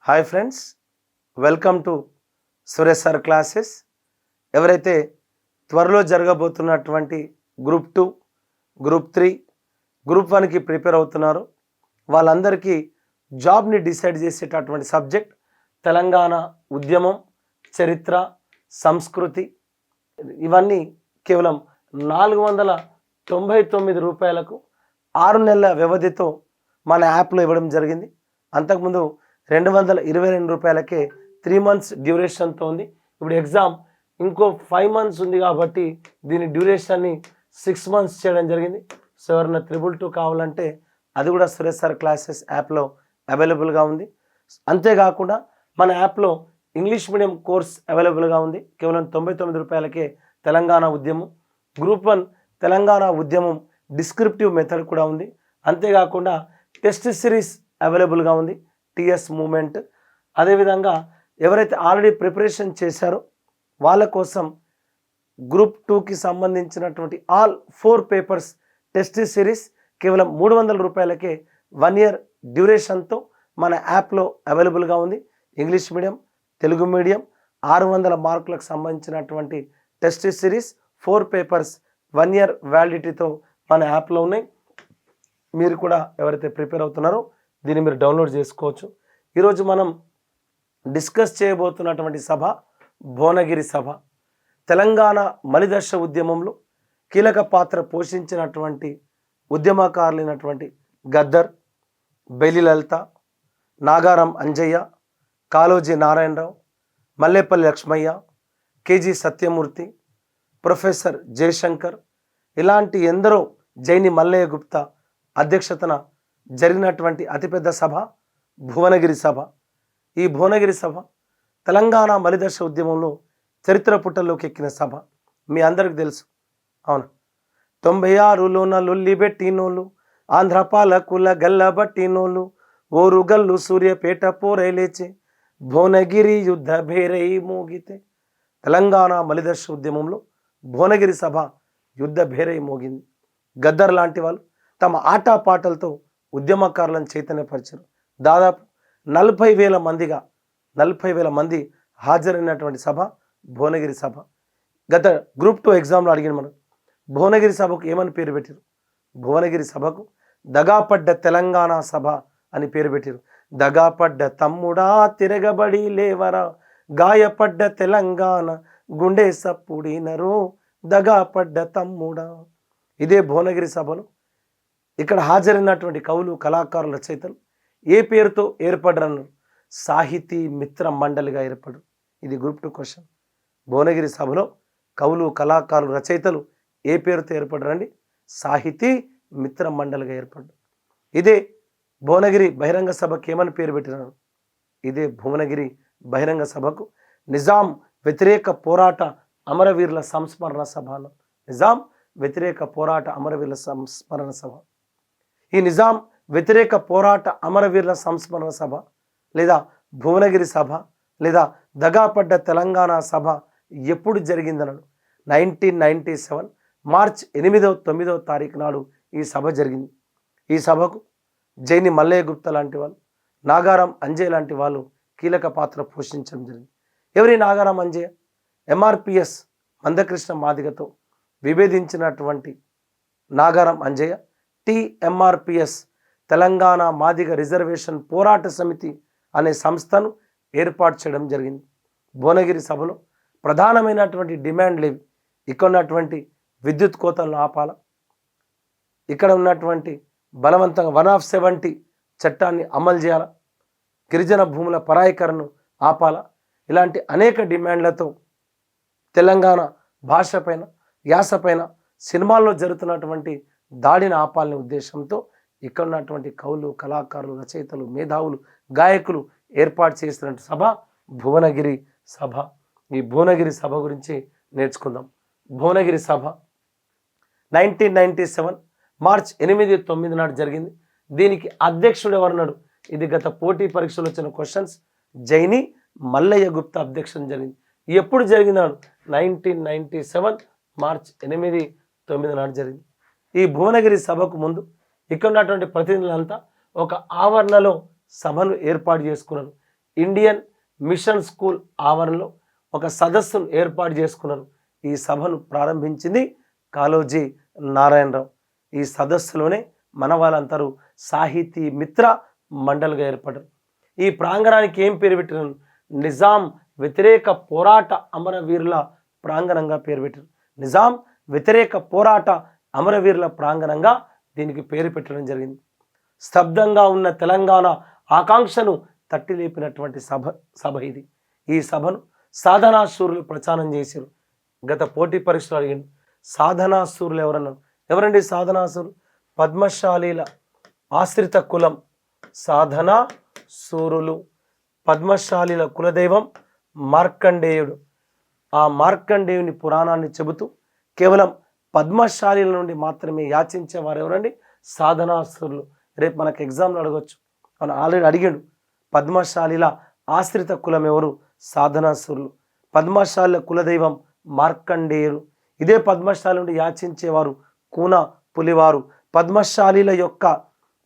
Hi friends, welcome to Suresh sir classes. ఎవరైతే త్వరలో జరగబోతున్నటువంటి group 2, group 3, group 1కి ప్రిపేర్ అవుతున్నారో వాళ్ళందరికీ జాబ్ని డిసైడ్ చేసేటటువంటి సబ్జెక్ట్ తెలంగాణ ఉద్యమం, చరిత్ర, సంస్కృతి. ఇవన్నీ కేవలం 499 రూపాయలకు 6 నెలల వ్యవధితో మన యాప్లో ఇవ్వడం జరిగింది. అంతకుముందు 222 రూపాయలకే 3 months డ్యూరేషన్తో ఉంది. ఇప్పుడు ఎగ్జామ్ ఇంకో 5 months ఉంది కాబట్టి దీని డ్యూరేషన్ని 6 months చేయడం జరిగింది. సో ఎవరైనా 222 కావాలంటే అది కూడా సురేష్ సార్ క్లాసెస్ యాప్లో అవైలబుల్గా ఉంది. అంతేకాకుండా మన యాప్లో ఇంగ్లీష్ మీడియం కోర్స్ అవైలబుల్గా ఉంది. కేవలం 99 రూపాయలకే తెలంగాణ ఉద్యమం, గ్రూప్ 1 తెలంగాణ ఉద్యమం డిస్క్రిప్టివ్ మెథడ్ కూడా ఉంది. అంతేకాకుండా టెస్ట్ సిరీస్ అవైలబుల్గా ఉంది, టిఎస్ మూమెంట్. అదేవిధంగా ఎవరైతే ఆల్రెడీ ప్రిపరేషన్ చేశారో వాళ్ళ కోసం గ్రూప్ 2కి సంబంధించినటువంటి ఆల్ 4 పేపర్స్ టెస్ట్ సిరీస్ కేవలం 300 రూపాయలకే 1 year డ్యూరేషన్తో మన యాప్లో అవైలబుల్గా ఉంది. ఇంగ్లీష్ మీడియం, తెలుగు మీడియం 600 మార్కులకు సంబంధించినటువంటి టెస్ట్ సిరీస్ 4 పేపర్స్ 1 year వ్యాలిడిటీతో మన యాప్లో ఉన్నాయి. మీరు కూడా ఎవరైతే ప్రిపేర్ అవుతున్నారో దీన్ని మీరు డౌన్లోడ్ చేసుకోవచ్చు. ఈరోజు మనం డిస్కస్ చేయబోతున్నటువంటి సభ భువనగిరి సభ. తెలంగాణ మలిదశ ఉద్యమంలో కీలక పాత్ర పోషించినటువంటి ఉద్యమకారులైనటువంటి గద్దర్, బెల్లి లలిత, నాగారం అంజయ్య, కాళోజీ నారాయణరావు, మల్లేపల్లి లక్ష్మయ్య, కేజీ సత్యమూర్తి, ప్రొఫెసర్ జయశంకర్, ఇలాంటి ఎందరో, జైని మల్లయ్య గుప్తా అధ్యక్షతన జరిగినటువంటి అతిపెద్ద సభ భువనగిరి సభ. ఈ భువనగిరి సభ తెలంగాణ మలిదశ ఉద్యమంలో చరిత్ర పుటల్లోకి ఎక్కిన సభ. మీ అందరికి తెలుసు, అవునా? 96లోన లొల్లి పెట్టినోళ్ళు, ఆంధ్ర పాలకుల గల్లబట్టినోళ్ళు, ఓరు గల్లు సూర్యపేట పోరై లేచే, భువనగిరి యుద్ధ భేరై మోగితే. తెలంగాణ మలిదశ ఉద్యమంలో భువనగిరి సభ యుద్ధ భేరై మోగింది. గద్దర్ లాంటి వాళ్ళు తమ ఆటపాటలతో ఉద్యమకారులను చైతన్యపరిచారు. దాదాపు 40,000 మంది హాజరైనటువంటి సభ భువనగిరి సభ. గత గ్రూప్ 2 ఎగ్జామ్లో అడిగిన మనం భువనగిరి సభకు ఏమని పేరు పెట్టారు? భువనగిరి సభకు దగాపడ్డ తెలంగాణ సభ అని పేరు పెట్టారు. దగాపడ్డ తమ్ముడా తిరగబడి లేవరా, గాయపడ్డ తెలంగాణ గుండె సప్పుడినరో, దగాపడ్డ తమ్ముడా. ఇదే భువనగిరి సభలో ఇక్కడ హాజరైనటువంటి కవులు, కళాకారుల రచయితలు ఏ పేరుతో ఏర్పడరన్నారు? సాహితీ మిత్ర మండలిగా ఏర్పడరు. ఇది గ్రూప్ 2 క్వశ్చన్. భువనగిరి సభలో కవులు, కళాకారులు, రచయితలు ఏ పేరుతో ఏర్పడరండి? సాహితీ మిత్ర మండలిగా ఏర్పడ్డారు. ఇదే భువనగిరి బహిరంగ సభకు ఏమని పేరు పెట్టినారు? ఇదే భువనగిరి బహిరంగ సభకు నిజాం వ్యతిరేక పోరాట అమరవీరుల సంస్మరణ సభ. నిజాం వ్యతిరేక పోరాట అమరవీరుల సంస్మరణ సభ. ఈ నిజాం వ్యతిరేక పోరాట అమరవీరుల సంస్మరణ సభ లేదా భువనగిరి సభ లేదా దగాపడ్డ తెలంగాణ సభ ఎప్పుడు జరిగిందనడు? 1997 మార్చ్ 8వ 9వ తారీఖు నాడు ఈ సభ జరిగింది. ఈ సభకు జైని మల్లయ్య గుప్తా లాంటి వాళ్ళు, నాగారం అంజయ్య లాంటి వాళ్ళు కీలక పాత్ర పోషించడం జరిగింది. ఎవరి నాగారం అంజయ్య? ఎంఆర్పిఎస్ మందకృష్ణ మాదిగతో విభేదించినటువంటి నాగారం అంజయ్య టిఎంఆర్పిఎస్ తెలంగాణ మాదిగ రిజర్వేషన్ పోరాట సమితి అనే సంస్థను ఏర్పాటు చేయడం జరిగింది. భువనగిరి సభలో ప్రధానమైనటువంటి డిమాండ్లు ఇవి. ఇక్కడ ఉన్నటువంటి విద్యుత్ కోతలను ఆపాల, ఇక్కడ ఉన్నటువంటి బలవంతంగా 170 చట్టాన్ని అమలు చేయాల, గిరిజన భూముల పరాయీకరణను ఆపాల. ఇలాంటి అనేక డిమాండ్లతో తెలంగాణ భాష పైన, యాస పైన, సినిమాల్లో జరుగుతున్నటువంటి దాడిని ఆపాలనే ఉద్దేశంతో ఇక్కడ ఉన్నటువంటి కవులు, కళాకారులు, రచయితలు, మేధావులు, గాయకులు ఏర్పాటు చేసిన సభ భువనగిరి సభ. ఈ భువనగిరి సభ గురించి నేర్చుకుందాం. భువనగిరి సభ 1997 మార్చ్ 8, 9 నాడు జరిగింది. దీనికి అధ్యక్షుడు ఎవరున్నాడు? ఇది గత పోటీ పరీక్షలు వచ్చిన క్వశ్చన్స్. జైని మల్లయ్య గుప్తా అధ్యక్షం జరిగింది. ఎప్పుడు జరిగినాడు? 1997 మార్చ్ 8, 9 నాడు జరిగింది. ఈ భువనగిరి సభకు ముందు ఇక్కడ ఉన్నటువంటి ప్రతినిధులంతా ఒక ఆవరణలో సభను ఏర్పాటు చేసుకున్నారు. ఇండియన్ మిషన్ స్కూల్ ఆవరణలో ఒక సదస్సును ఏర్పాటు చేసుకున్నారు. ఈ సభను ప్రారంభించింది కాళోజీ నారాయణరావు. ఈ సదస్సులోనే మన వాళ్ళందరూ సాహితీ మిత్ర మండలిగా ఏర్పడ్డారు. ఈ ప్రాంగణానికి ఏం పేరు పెట్టారు? నిజాం వ్యతిరేక పోరాట అమరవీరుల ప్రాంగణంగా పేరు పెట్టారు. నిజాం వ్యతిరేక పోరాట అమరవీరుల ప్రాంగణంగా దీనికి పేరు పెట్టడం జరిగింది. స్తబ్దంగా ఉన్న తెలంగాణ ఆకాంక్షను తట్టి లేపినటువంటి సభ ఇది. ఈ సభను సాధనా సూరులు ప్రచారం చేశారు. గత పోటీ పరీక్షలు అడిగింది సాధనా సూరులు ఎవరండి సాధనా సూరులు? పద్మశాలీల ఆశ్రిత కులం సాధనా సూరులు. పద్మశాలీల కులదైవం మార్కండేయుడు. ఆ మార్కండేయుని పురాణాన్ని చెబుతూ కేవలం పద్మశాలీల నుండి మాత్రమే యాచించేవారు ఎవరండి? సాధనాసురులు. రేపు మనకు ఎగ్జామ్లో అడగవచ్చు. మనం ఆల్రెడీ అడిగాడు. పద్మశాలీల ఆశ్రిత కులం ఎవరు? సాధనాసురులు. పద్మశాలీల కులదైవం మార్కండేయుడు. ఇదే పద్మశాలి నుండి యాచించేవారు కూన పులివారు. పద్మశాలీల యొక్క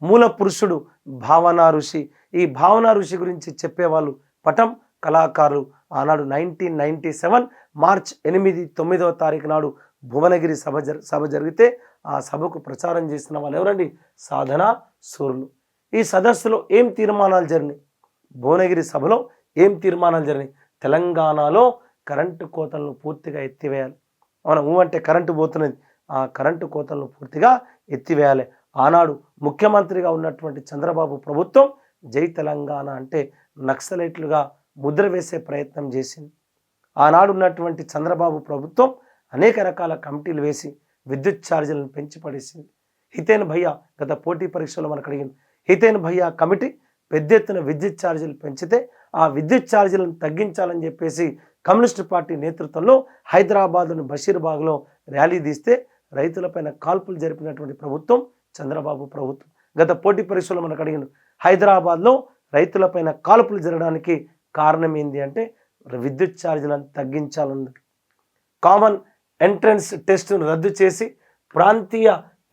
మూల పురుషుడు భావనా ఋషి. ఈ భావనా ఋషి గురించి చెప్పేవాళ్ళు పటం కళాకారులు. ఆనాడు 1997 మార్చ్ 8, 9వ తారీఖు నాడు భువనగిరి సభ జరిగితే ఆ సభకు ప్రచారం చేసిన వాళ్ళు ఎవరండి? సాధనా సూరులు. ఈ సదస్సులో ఏం తీర్మానాలు జరిగినాయి? భువనగిరి సభలో ఏం తీర్మానాలు జరిగినాయి? తెలంగాణలో కరెంటు కోతలను పూర్తిగా ఎత్తివేయాలి. మనం అంటే కరెంటు పోతున్నది, ఆ కరెంటు కోతలను పూర్తిగా ఎత్తివేయాలి. ఆనాడు ముఖ్యమంత్రిగా ఉన్నటువంటి చంద్రబాబు ప్రభుత్వం జై తెలంగాణ అంటే నక్సలైట్లుగా ముద్ర వేసే ప్రయత్నం చేసింది. ఆనాడు ఉన్నటువంటి చంద్రబాబు ప్రభుత్వం అనేక రకాల కమిటీలు వేసి విద్యుత్ ఛార్జీలను పెంచి పడేసింది. హితేన్ భయ్యా గత పోటీ పరీక్షలో మనకు అడిగింది. హితేన్ భయ్యా కమిటీ పెద్ద ఎత్తున విద్యుత్ ఛార్జీలు పెంచితే ఆ విద్యుత్ ఛార్జీలను తగ్గించాలని చెప్పేసి కమ్యూనిస్టు పార్టీ నేతృత్వంలో హైదరాబాద్లోని బషీర్బాగ్లో ర్యాలీ తీస్తే రైతులపైన కాల్పులు జరిపినటువంటి ప్రభుత్వం చంద్రబాబు ప్రభుత్వం. గత పోటీ పరీక్షలో మనకు అడిగింది హైదరాబాద్లో రైతులపైన కాల్పులు జరగడానికి కారణం ఏంటి అంటే విద్యుత్ ఛార్జీలను తగ్గించాలన్నది. కామన్ ఎంట్రన్స్ టెస్టును రద్దు చేసి ప్రాంతీయ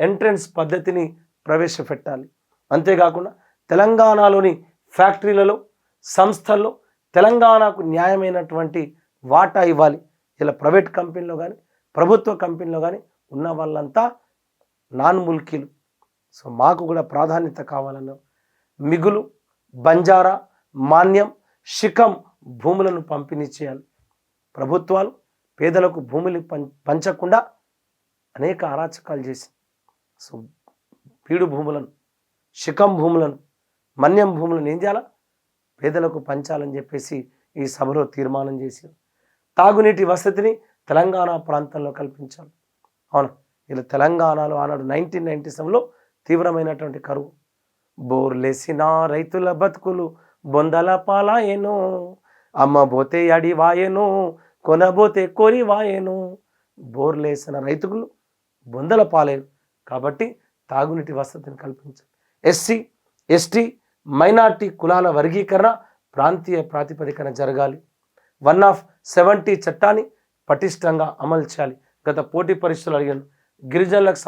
ఎంట్రన్స్ పద్ధతిని ప్రవేశపెట్టాలి. అంతేకాకుండా తెలంగాణలోని ఫ్యాక్టరీలలో సంస్థల్లో తెలంగాణకు న్యాయమైనటువంటి వాటా ఇవ్వాలి. ఇలా ప్రైవేట్ కంపెనీలో కానీ ప్రభుత్వ కంపెనీలో కానీ ఉన్న వాళ్ళంతా నాన్ ముల్కీలు. సో మాకు కూడా ప్రాధాన్యత కావాలన్న మిగులు, బంజారా, మాన్యం, శిఖం భూములను పంపిణీ చేయాలి. ప్రభుత్వాలు పేదలకు భూములు పంచకుండా అనేక అరాచకాలు చేసి సో పీడు భూములను, శిఖం భూములను, మన్యం భూములను ఏం చేయాలా? పేదలకు పంచాలని చెప్పేసి ఈ సభలో తీర్మానం చేశారు. తాగునీటి వసతిని తెలంగాణ ప్రాంతంలో కల్పించాలి. అవును, ఇలా తెలంగాణలో ఆనాడు 1997లో తీవ్రమైనటువంటి కరువు. బోర్లేసిన రైతుల బతుకులు బొందల పాలాయెను, అమ్మబోతే అడివాయెను, కొనబోతే కోరివాయెను. బోర్లేసిన రైతులు బొందల పాలేరు కాబట్టి తాగునీటి వసతిని కల్పించాలి. ఎస్సీ, ఎస్టీ, మైనార్టీ కులాల వర్గీకరణ ప్రాంతీయ ప్రాతిపదికన జరగాలి. 170 చట్టాన్ని పటిష్టంగా అమలు చేయాలి. గత పోటీ పరీక్షలు అడిగాను. గిరిజనులకు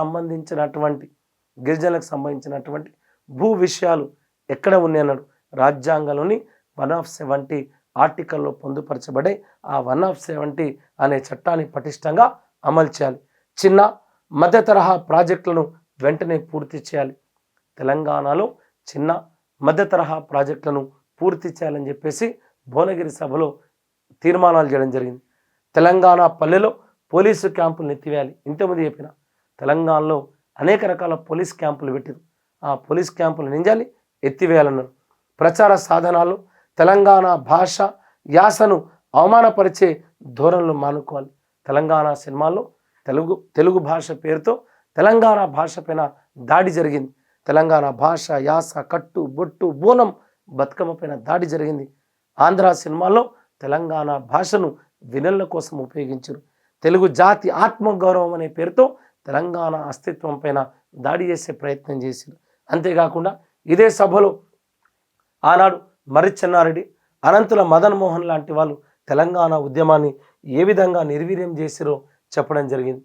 సంబంధించినటువంటి భూ విషయాలు ఎక్కడ ఉన్నాయన్నాడు. రాజ్యాంగంలోని 170 ఆర్టికల్లో పొందుపరచబడే ఆ 170 అనే చట్టాన్ని పటిష్టంగా అమలు చేయాలి. చిన్న మధ్య తరహా ప్రాజెక్టులను వెంటనే పూర్తి చేయాలి. తెలంగాణలో చిన్న మధ్య తరహా ప్రాజెక్టులను పూర్తి చేయాలని చెప్పేసి భువనగిరి సభలో తీర్మానాలు చేయడం జరిగింది. తెలంగాణ పల్లెలో పోలీసు క్యాంపులను ఎత్తివేయాలి. ఇంతకుముందు చెప్పిన తెలంగాణలో అనేక రకాల పోలీస్ క్యాంపులు పెట్టారు. ఆ పోలీస్ క్యాంపులను ఏం చేయాలి? ఎత్తివేయాలన్నారు. ప్రచార సాధనాలు తెలంగాణ భాష యాసను అవమానపరిచే ధోరణులు మానుకోవాలి. తెలంగాణ సినిమాల్లో తెలుగు భాష పేరుతో తెలంగాణ భాష పైన దాడి జరిగింది. తెలంగాణ భాష, యాస, కట్టు, బొట్టు, బోనం, బతుకమ్మ పైన దాడి జరిగింది. ఆంధ్ర సినిమాల్లో తెలంగాణ భాషను వినళ్ల కోసం ఉపయోగించారు. తెలుగు జాతి ఆత్మగౌరవం అనే పేరుతో తెలంగాణ అస్తిత్వం పైన దాడి చేసే ప్రయత్నం చేశారు. అంతేకాకుండా ఇదే సభలో ఆనాడు మర్రి చెన్నారెడ్డి, అనంతుల మదన్ మోహన్ లాంటి వాళ్ళు తెలంగాణ ఉద్యమాన్ని ఏ విధంగా నిర్వీర్యం చేసిరో చెప్పడం జరిగింది.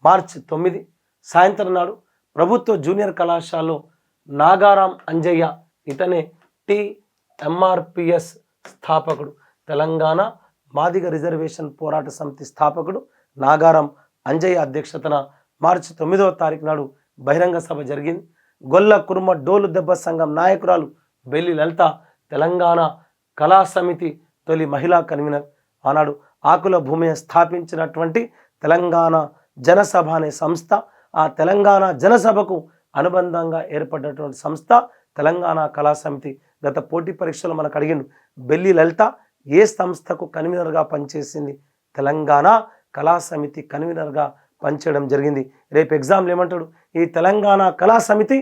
మార్చి 9 సాయంత్రం నాడు ప్రభుత్వ జూనియర్ కళాశాలలో నాగారాం అంజయ్య, ఇతనే TMRPS స్థాపకుడు, తెలంగాణ మాదిగ రిజర్వేషన్ పోరాట సమితి స్థాపకుడు నాగారం అంజయ్య అధ్యక్షతన మార్చి 9వ తారీఖు నాడు బహిరంగ సభ జరిగింది. గొల్ల కుర్మ డోలు దెబ్బ సంఘం నాయకురాలు బెల్లి లలిత తెలంగాణ కళా సమితి తొలి మహిళా కన్వీనర్. ఆనాడు ఆకుల భూమి స్థాపించినటువంటి తెలంగాణ జనసభ అనే సంస్థ, ఆ తెలంగాణ జనసభకు అనుబంధంగా ఏర్పడినటువంటి సంస్థ తెలంగాణ కళా సమితి. గత పోటీ పరీక్షలో మనకు అడిగిండు, బెల్లి లలిత ఏ సంస్థకు కన్వీనర్గా పనిచేసింది? తెలంగాణ కళా సమితి కన్వీనర్గా పనిచేయడం జరిగింది. రేపు ఎగ్జామ్లు ఏమంటాడు, ఈ తెలంగాణ కళా సమితి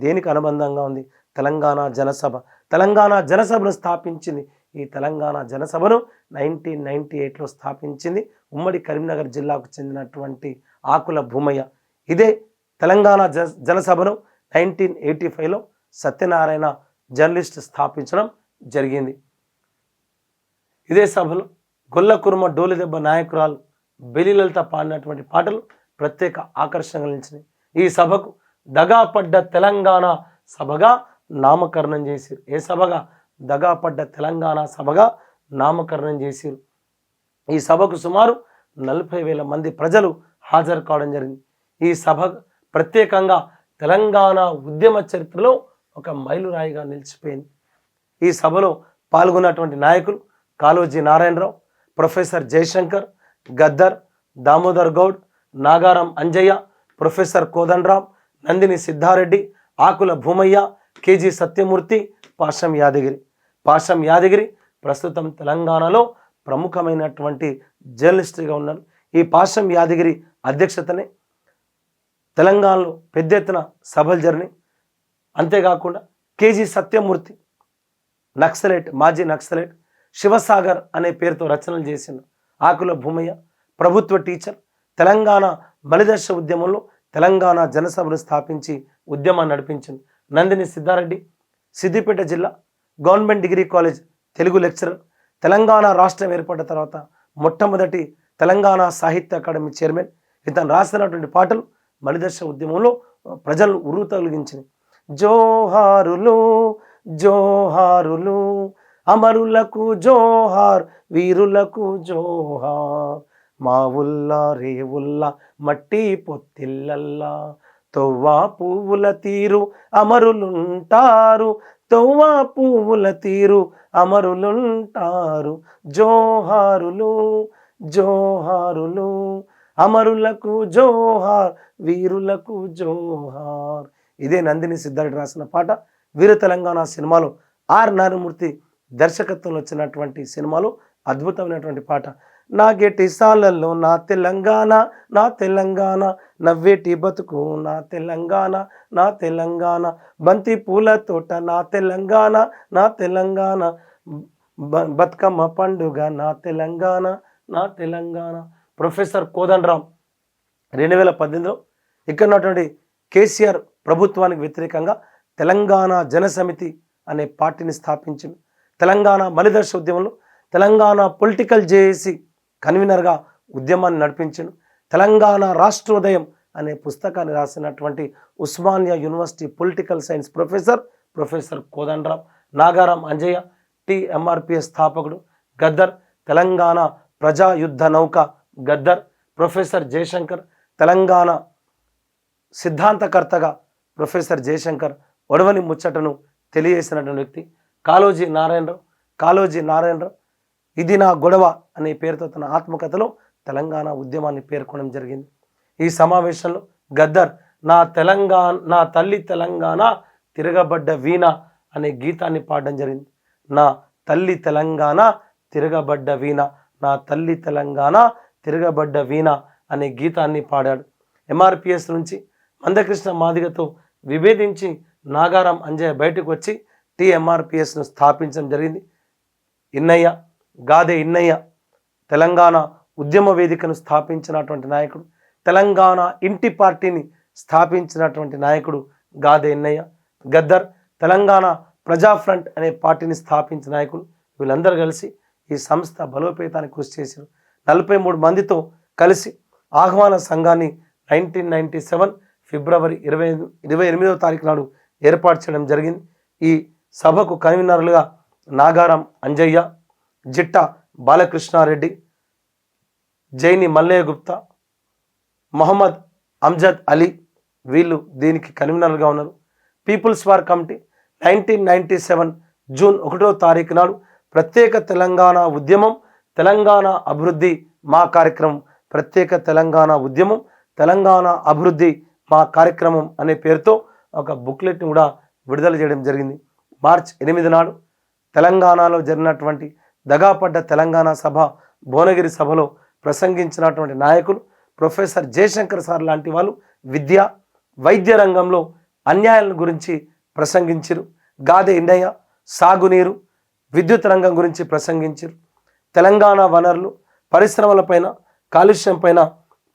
దేనికి అనుబంధంగా ఉంది? తెలంగాణ జనసభ. తెలంగాణ జనసభను స్థాపించింది, ఈ తెలంగాణ జనసభను 1998లో స్థాపించింది ఉమ్మడి కరీంనగర్ జిల్లాకు చెందినటువంటి ఆకుల భూమయ్య. ఇదే తెలంగాణ జనసభను 1985లో సత్యనారాయణ జర్నలిస్ట్ స్థాపించడం జరిగింది. ఇదే సభలో గొల్ల కుర్మ డోలుదెబ్బ నాయకురాలు బెల్లి లలిత పాడినటువంటి పాటలు ప్రత్యేక ఆకర్షణగా నిలిచినాయి. ఈ సభకు దగాపడ్డ తెలంగాణ సభగా నామకరణం చేసిరు. ఏ సభగా? దగాపడ్డ తెలంగాణ సభగా నామకరణం చేసిరు. ఈ సభకు సుమారు 40,000 మంది ప్రజలు హాజరు కావడం జరిగింది. ఈ సభ ప్రత్యేకంగా తెలంగాణ ఉద్యమ చరిత్రలో ఒక మైలురాయిగా నిలిచిపోయింది. ఈ సభలో పాల్గొన్నటువంటి నాయకులు కాళోజీ నారాయణరావు, ప్రొఫెసర్ జయశంకర్, గద్దర్, దామోదర్ గౌడ్, నాగారం అంజయ్య, ప్రొఫెసర్ కోదండరాం, నందిని సిద్ధారెడ్డి, ఆకుల భూమయ్య, కేజీ సత్యమూర్తి, పాషం యాదగిరి. పాషం యాదగిరి ప్రస్తుతం తెలంగాణలో ప్రముఖమైనటువంటి జర్నలిస్ట్గా ఉన్నారు. ఈ పాషం యాదగిరి అధ్యక్షతనే తెలంగాణలో పెద్ద ఎత్తున సభలు జరిగినాయి. అంతేకాకుండా కేజీ సత్యమూర్తి నక్సలైట్, మాజీ నక్సలైట్, శివసాగర్ అనే పేరుతో రచనలు చేసిన ఆకుల భూమయ్య ప్రభుత్వ టీచర్, తెలంగాణ బలిదర్శ ఉద్యమంలో తెలంగాణ జనసభను స్థాపించి ఉద్యమాన్ని నడిపించింది. నందిని సిద్ధారెడ్డి సిద్దిపేట జిల్లా government degree college Telugu lecturer, Telangana రాష్ట్రం ఏర్పడిన తర్వాత మొట్టమొదటి తెలంగాణ సాహిత్య అకాడమీ చైర్మన్. ఇతను రాసినటువంటి పాటలు బలిదర్శ ఉద్యమంలో ప్రజలు ఉర్రు తొలగించినాయి. జోహారులు జోహారులు అమరులకు జోహార్, వీరులకు జోహార్, మా ఉల్లా రేవుల్లా మట్టి పొత్తిల్లల్లా, తొవ్వా పువ్వుల తీరు అమరులుంటారు, తొవ్వా పువ్వుల తీరు అమరులుంటారు, జోహారులు జోహారులు అమరులకు జోహార్, వీరులకు జోహార్. ఇదే నందిని సిద్ధారెడ్డి రాసిన పాట. వీర తెలంగాణ సినిమాలో ఆర్ నారాయణమూర్తి దర్శకత్వంలో వచ్చినటువంటి సినిమాలో అద్భుతమైనటువంటి పాట. నా గెటి సాలల్లో నా తెలంగాణ, నా తెలంగాణ, నవ్వేటి బతుకు నా తెలంగాణ, నా తెలంగాణ, బంతి పూల తోట నా తెలంగాణ, నా తెలంగాణ, బతుకమ్మ పండుగ నా తెలంగాణ, నా తెలంగాణ. ప్రొఫెసర్ కోదండరాం 2018లో ఇక్కడ ఉన్నటువంటి కేసీఆర్ ప్రభుత్వానికి వ్యతిరేకంగా తెలంగాణ జనసమితి అనే పార్టీని స్థాపించింది. తెలంగాణ బలిదర్శ ఉద్యమంలో తెలంగాణ పొలిటికల్ జేఏసీ కన్వీనర్గా ఉద్యమాన్ని నడిపించాడు. తెలంగాణ రాష్ట్రోదయం అనే పుస్తకాన్ని రాసినటువంటి Osmania university political science professor Kodandaram. Nagaram Anjaiah TMRPS స్థాపకుడు. గద్దర్ తెలంగాణ ప్రజా యుద్ధ నౌక గద్దర్. ప్రొఫెసర్ జయశంకర్ తెలంగాణ సిద్ధాంతకర్తగా ప్రొఫెసర్ జయశంకర్ ఒడవని ముచ్చటను తెలియజేసినటువంటి వ్యక్తి. కాళోజీ నారాయణరావు ఇది నా గొడవ అనే పేరుతో తన ఆత్మకథలో తెలంగాణ ఉద్యమాన్ని పేర్కొనడం జరిగింది. ఈ సమావేశంలో గద్దర్ నా తల్లి తెలంగాణ తిరగబడ్డ వీణ అనే గీతాన్ని పాడడం జరిగింది. నా తల్లి తెలంగాణ తిరగబడ్డ వీణ, నా తల్లి తెలంగాణ తిరగబడ్డ వీణ అనే గీతాన్ని పాడాడు. ఎంఆర్పిఎస్ నుంచి మందకృష్ణ మాదిగతో విభేదించి నాగారం అంజయ్య బయటకు వచ్చి టీఎంఆర్పిఎస్ను స్థాపించడం జరిగింది. గాదె ఇన్నయ్య తెలంగాణ ఉద్యమ వేదికను స్థాపించినటువంటి నాయకుడు. తెలంగాణ ఇంటి పార్టీని స్థాపించినటువంటి నాయకుడు గాదె ఇన్నయ్య. గద్దర్ తెలంగాణ ప్రజా ఫ్రంట్ అనే పార్టీని స్థాపించిన నాయకుడు. వీళ్ళందరూ కలిసి ఈ సంస్థ బలోపేతానికి కృషి చేశారు. 43 మందితో కలిసి ఆహ్వాన సంఘాన్ని 1997 ఫిబ్రవరి 28వ తారీఖు నాడు ఏర్పాటు చేయడం జరిగింది. ఈ సభకు కన్వీనర్లుగా నాగారం అంజయ్య, జిట్ట బాలకృష్ణారెడ్డి, జైని మల్లయ్య గుప్తా, మొహమ్మద్ అమ్జద్ అలీ, వీళ్ళు దీనికి కన్వీనర్గా ఉన్నారు. పీపుల్స్ వార్ కమిటీ 1997 జూన్ 1వ తారీఖు నాడు ప్రత్యేక తెలంగాణ ఉద్యమం, తెలంగాణ అభివృద్ధి మా కార్యక్రమం, ప్రత్యేక తెలంగాణ ఉద్యమం, తెలంగాణ అభివృద్ధి మా కార్యక్రమం అనే పేరుతో ఒక బుక్లెట్ని కూడా విడుదల చేయడం జరిగింది. మార్చ్ 8 నాడు తెలంగాణలో జరిగినటువంటి దగాపడ్డ తెలంగాణ సభ, భువనగిరి సభలో ప్రసంగించినటువంటి నాయకులు ప్రొఫెసర్ జయశంకర్ సార్ లాంటి వాళ్ళు విద్య, వైద్య రంగంలో అన్యాయాల గురించి ప్రసంగించారు. గాదె ఇన్నయ్య సాగునీరు, విద్యుత్ రంగం గురించి ప్రసంగించారు. తెలంగాణ వనరులు, పరిశ్రమలపైన, కాలుష్యంపైన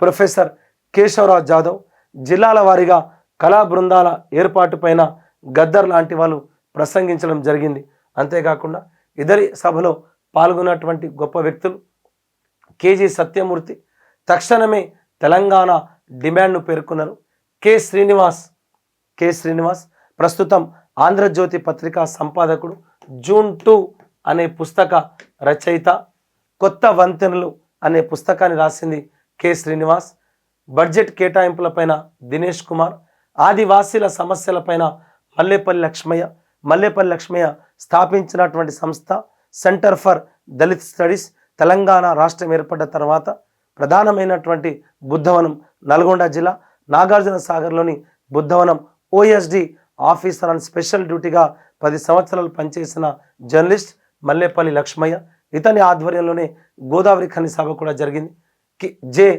ప్రొఫెసర్ కేశవరావు జాదవ్, జిల్లాల వారీగా కళా బృందాల ఏర్పాటుపైన గద్దర్ లాంటి వాళ్ళు ప్రసంగించడం జరిగింది. అంతేకాకుండా ఇద్దరి సభలో పాల్గొన్నటువంటి గొప్ప వ్యక్తులు కేజీ సత్యమూర్తి తక్షణమే తెలంగాణ డిమాండ్ను పేర్కొన్నారు. కె శ్రీనివాస్ ప్రస్తుతం ఆంధ్రజ్యోతి పత్రికా సంపాదకుడు, జూన్ 2 అనే పుస్తక రచయిత. కొత్త వంతెనలు అనే పుస్తకాన్ని రాసింది కె శ్రీనివాస్. బడ్జెట్ కేటాయింపులపైన దినేష్ కుమార్, ఆదివాసీల సమస్యలపైన మల్లేపల్లి లక్ష్మయ్య స్థాపించినటువంటి సంస్థ centre for Dalit studies. Telangana రాష్ట్రం ఏర్పడ్డ తర్వాత ప్రధానమైనటువంటి బుద్ధవనం నల్గొండ జిల్లా నాగార్జున సాగర్లోని Buddhavanam OSD officer and special డ్యూటీగా 10 సంవత్సరాలు పనిచేసిన జర్నలిస్ట్ మల్లేపల్లి లక్ష్మయ్య. ఇతని ఆధ్వర్యంలోనే గోదావరి ఖని సభ కూడా జరిగింది. జె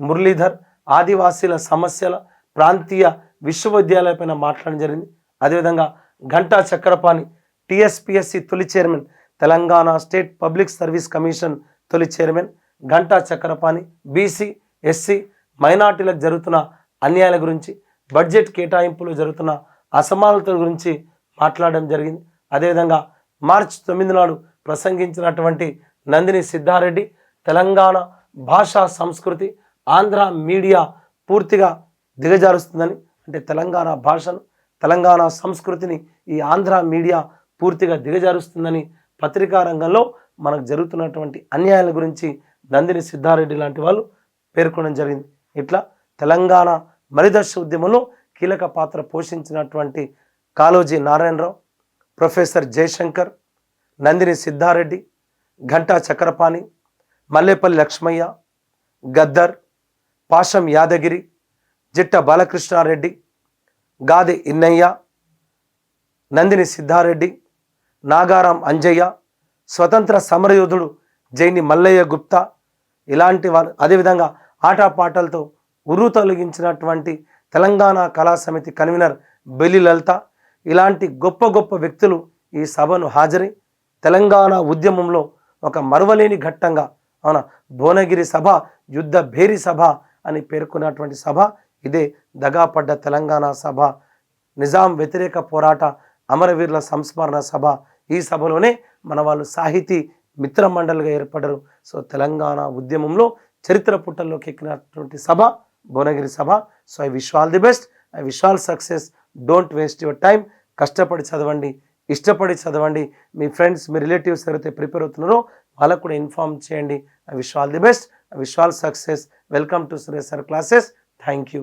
మురళీధర్ ఆదివాసీల సమస్యల ప్రాంతీయ విశ్వవిద్యాలయాలపైన మాట్లాడడం జరిగింది. అదేవిధంగా ఘంటా చక్రపాణి టిఎస్పిఎస్సి తొలి chairman, Telangana state public service commission తొలి చైర్మన్ ఘంటా చక్రపాణి బీసీ, ఎస్సీ, మైనార్టీలకు జరుగుతున్న అన్యాయాల గురించి, బడ్జెట్ కేటాయింపులు జరుగుతున్న అసమానతల గురించి మాట్లాడడం జరిగింది. అదేవిధంగా మార్చి 9 నాడు ప్రసంగించినటువంటి నందిని సిద్ధారెడ్డి తెలంగాణ భాషా సంస్కృతి ఆంధ్ర మీడియా పూర్తిగా దిగజారుస్తుందని, అంటే తెలంగాణ భాషను, తెలంగాణ సంస్కృతిని ఈ ఆంధ్ర మీడియా పూర్తిగా దిగజారుస్తుందని పత్రికా రంగంలో మనకు జరుగుతున్నటువంటి అన్యాయాల గురించి నందిని సిద్ధారెడ్డి లాంటి వాళ్ళు పేర్కొనడం జరిగింది. ఇట్లా తెలంగాణ మలిదశ ఉద్యమంలో కీలక పాత్ర పోషించినటువంటి కాళోజీ నారాయణరావు, ప్రొఫెసర్ జయశంకర్, నందిని సిద్ధారెడ్డి, ఘంటా చక్రపాణి, మల్లేపల్లి లక్ష్మయ్య, గద్దర్, పాషం యాదగిరి, జిట్ట బాలకృష్ణారెడ్డి, గాదె ఇన్నయ్య, నందిని సిద్ధారెడ్డి, నాగారం అంజయ్య, స్వతంత్ర సమరయోధుడు జైని మల్లయ్య గుప్తా, ఇలాంటి వాళ్ళు, అదేవిధంగా ఆటపాటలతో ఉర్రు తొలగించినటువంటి తెలంగాణ కళా సమితి కన్వీనర్ బెల్లి లలిత, ఇలాంటి గొప్ప గొప్ప వ్యక్తులు ఈ సభను హాజరై తెలంగాణ ఉద్యమంలో ఒక మరువలేని ఘట్టంగా, అవునా, భువనగిరి సభ యుద్ధ భేరి సభ అని పేర్కొన్నటువంటి సభ ఇదే దగాపడ్డ తెలంగాణ సభ, నిజాం వ్యతిరేక పోరాట అమరవీరుల సంస్మరణ సభ. ఈ సభలోనే మన వాళ్ళు సాహితీ మిత్ర మండలిగా ఏర్పడ్డారు. సో తెలంగాణ ఉద్యమంలో చరిత్ర పుటల్లోకి ఎక్కినటువంటి సభ భువనగిరి సభ. So I wish all the best, I wish all success. Don't waste your time. కష్టపడి చదవండి, ఇష్టపడి చదవండి. మీ ఫ్రెండ్స్, మీ రిలేటివ్స్ ఎవరైతే ప్రిపేర్ అవుతున్నారో వాళ్ళకు కూడా ఇన్ఫార్మ్ చేయండి. I wish all the best, I wish all success. Welcome to Suresh sir classes. Thank you.